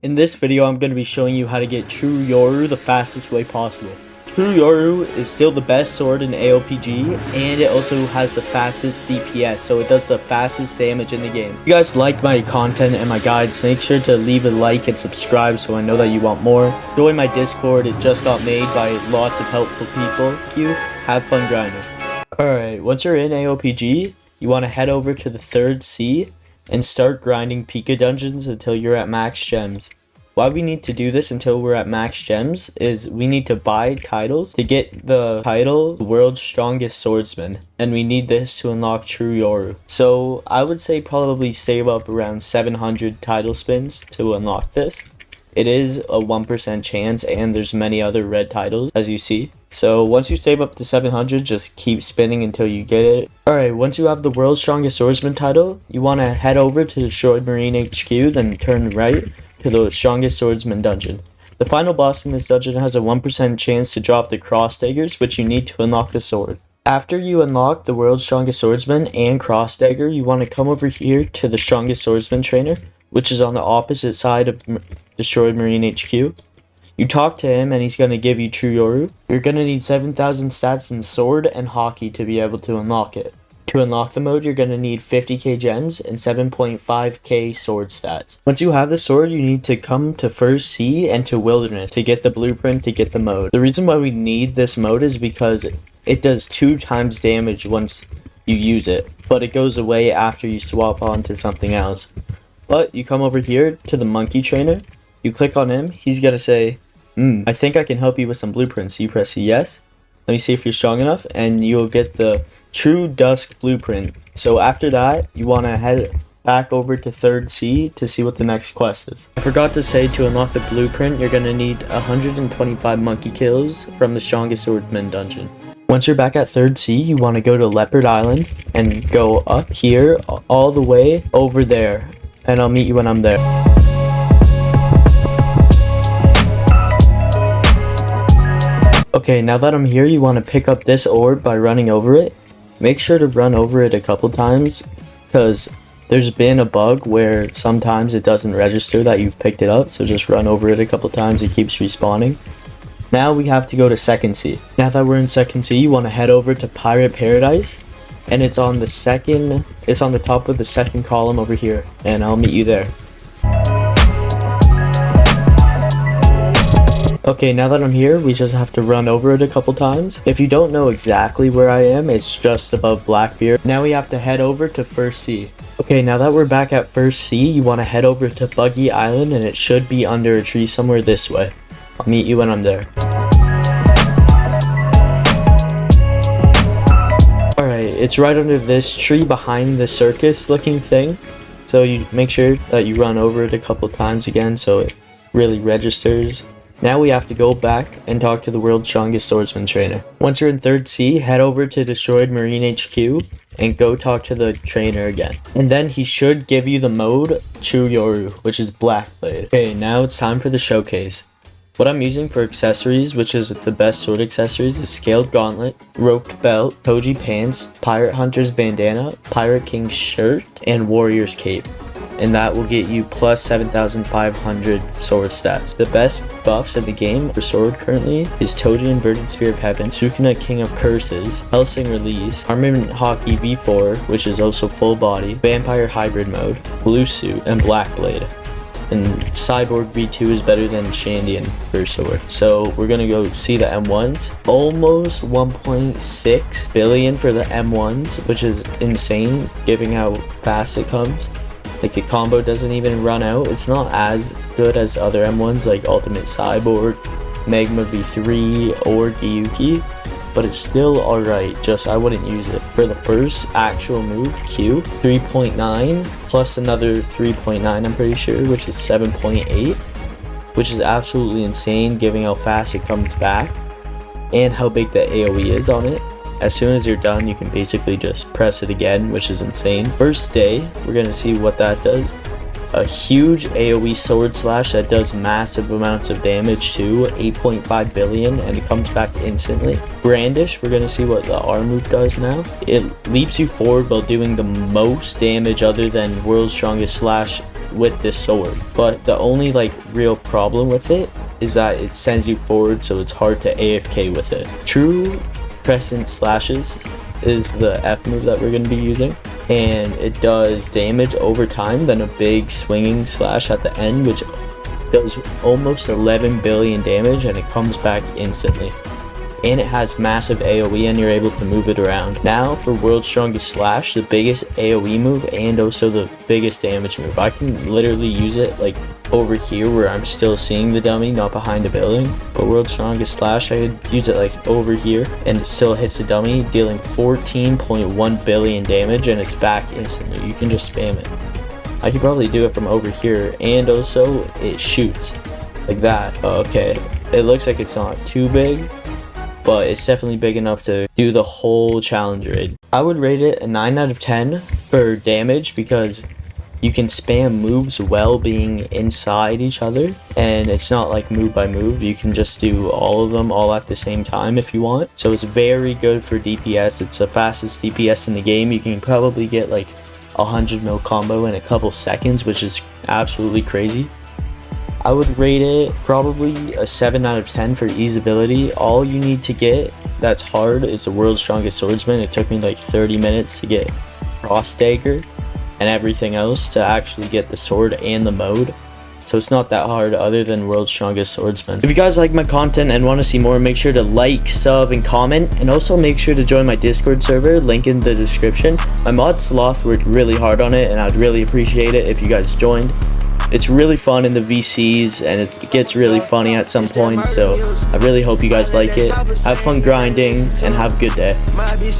In this video, I'm going to be showing you how to get True Yoru the fastest way possible. True Yoru is still the best sword in Aopg, and it also has the fastest DPS, so it does the fastest damage in the game. If you guys like my content and my guides, make sure to leave a like and subscribe so I know that you want more. Join my Discord, it just got made by lots of helpful people. Thank you, have fun grinding. Alright, once you're in Aopg, you want to head over to the 3rd C and start grinding Pika dungeons until you're at max gems. Why we need to do this until we're at max gems is we need to buy titles to get the title World's Strongest Swordsman, and we need this to unlock True Yoru. So I would say probably save up around 700 title spins to unlock this. It is a 1% chance, and there's many other red titles as you see. So once you save up to 700, just keep spinning until you get it. Alright, once you have the World's Strongest Swordsman title, you want to head over to Destroyed Marine HQ, then turn right to the Strongest Swordsman dungeon. The final boss in this dungeon has a 1% chance to drop the cross daggers, which you need to unlock the sword. After you unlock the World's Strongest Swordsman and cross dagger, you want to come over here to the Strongest Swordsman trainer, which is on the opposite side of Destroyed Marine HQ. You talk to him and he's going to give you True Yoru. You're going to need 7,000 stats in sword and hockey to be able to unlock it. To unlock the mode, you're going to need 50k gems and 7.5k sword stats. Once you have the sword, you need to come to 1st C and to Wilderness to get the blueprint to get the mode. The reason why we need this mode is because it does 2 times damage once you use it, but it goes away after you swap onto something else. But you come over here to the monkey trainer, you click on him, he's going to say, I think I can help you with some blueprints. You press yes, let me see if you're strong enough, and you'll get the True Dusk blueprint. So after that, you want to head back over to 3rd C to see what the next quest is. I forgot to say, to unlock the blueprint, you're going to need 125 monkey kills from the Strongest Swordsman dungeon. Once you're back at 3rd C, you want to go to Leopard Island and go up here all the way over there, and I'll meet you when I'm there. Okay, now that I'm here, you want to pick up this orb by running over it. Make sure to run over it a couple times, because there's been a bug where sometimes it doesn't register that you've picked it up, so just run over it a couple times, it keeps respawning. Now we have to go to 2nd C. Now that we're in 2nd C, you want to head over to Pirate Paradise, and it's on the top of the 2nd column over here, and I'll meet you there. Okay, now that I'm here, we just have to run over it a couple times. If you don't know exactly where I am, it's just above Blackbeard. Now we have to head over to 1st C. Okay, now that we're back at 1st C, you want to head over to Buggy Island, and it should be under a tree somewhere this way. I'll meet you when I'm there. Alright, it's right under this tree behind the circus looking thing. So you make sure that you run over it a couple times again so it really registers. Now we have to go back and talk to the World's Strongest Swordsman trainer. Once you're in 3rd C, head over to Destroyed Marine HQ and go talk to the trainer again. And then he should give you the mode True Yoru, which is Blackblade. Okay, now it's time for the showcase. What I'm using for accessories, which is the best sword accessories, is Scaled Gauntlet, Roped Belt, Koji Pants, Pirate Hunter's Bandana, Pirate King's Shirt, and Warrior's Cape. And that will get you plus 7,500 sword stats. The best buffs in the game for sword currently is Toji Inverted Spear of Heaven, Sukuna King of Curses, Hellsing Release, Armament Hockey V4, which is also full body, Vampire Hybrid Mode, Blue Suit, and Black Blade. And Cyborg V2 is better than Shandian for sword. So we're gonna go see the M1s. Almost 1.6 billion for the M1s, which is insane given how fast it comes. Like, the combo doesn't even run out. It's not as good as other M1s like Ultimate Cyborg, Magma V3, or Gyuki, but it's still alright, just I wouldn't use it. For the first actual move, Q, 3.9, plus another 3.9 I'm pretty sure, which is 7.8, which is absolutely insane given how fast it comes back, and how big the AoE is on it. As soon as you're done, you can basically just press it again, which is insane. First day, we're going to see what that does. A huge AoE sword slash that does massive amounts of damage too, 8.5 billion, and it comes back instantly. Brandish, we're going to see what the R move does now. It leaps you forward while doing the most damage other than World's Strongest Slash with this sword. But the only like real problem with it is that it sends you forward, so it's hard to AFK with it. True crescent slashes is the F move that we're going to be using, and it does damage over time, then a big swinging slash at the end, which does almost 11 billion damage, and it comes back instantly. And it has massive AoE, and you're able to move it around. Now for World's Strongest Slash, the biggest AoE move and also the biggest damage move. I can literally use it like over here where I'm still seeing the dummy, not behind the building. But World's Strongest Slash, I could use it like over here and it still hits the dummy, dealing 14.1 billion damage, and it's back instantly. You can just spam it. I could probably do it from over here, and also it shoots like that. Okay, it looks like it's not too big, but it's definitely big enough to do the whole challenge raid. I would rate it a 9 out of 10 for damage because you can spam moves while being inside each other, and it's not like move by move. You can just do all of them all at the same time if you want. So it's very good for DPS. It's the fastest DPS in the game. You can probably get like 100 mil combo in a couple seconds, which is absolutely crazy. I would rate it probably a 7 out of 10 for easeability. All you need to get that's hard is the World's Strongest Swordsman. It took me like 30 minutes to get Cross Dagger and everything else to actually get the sword and the mode. So it's not that hard other than World's Strongest Swordsman. If you guys like my content and want to see more, make sure to like, sub, and comment. And also make sure to join my Discord server, link in the description. My mod Sloth worked really hard on it, and I'd really appreciate it if you guys joined. It's really fun in the VCs, and it gets really funny at some point, so I really hope you guys like it. Have fun grinding, and have a good day.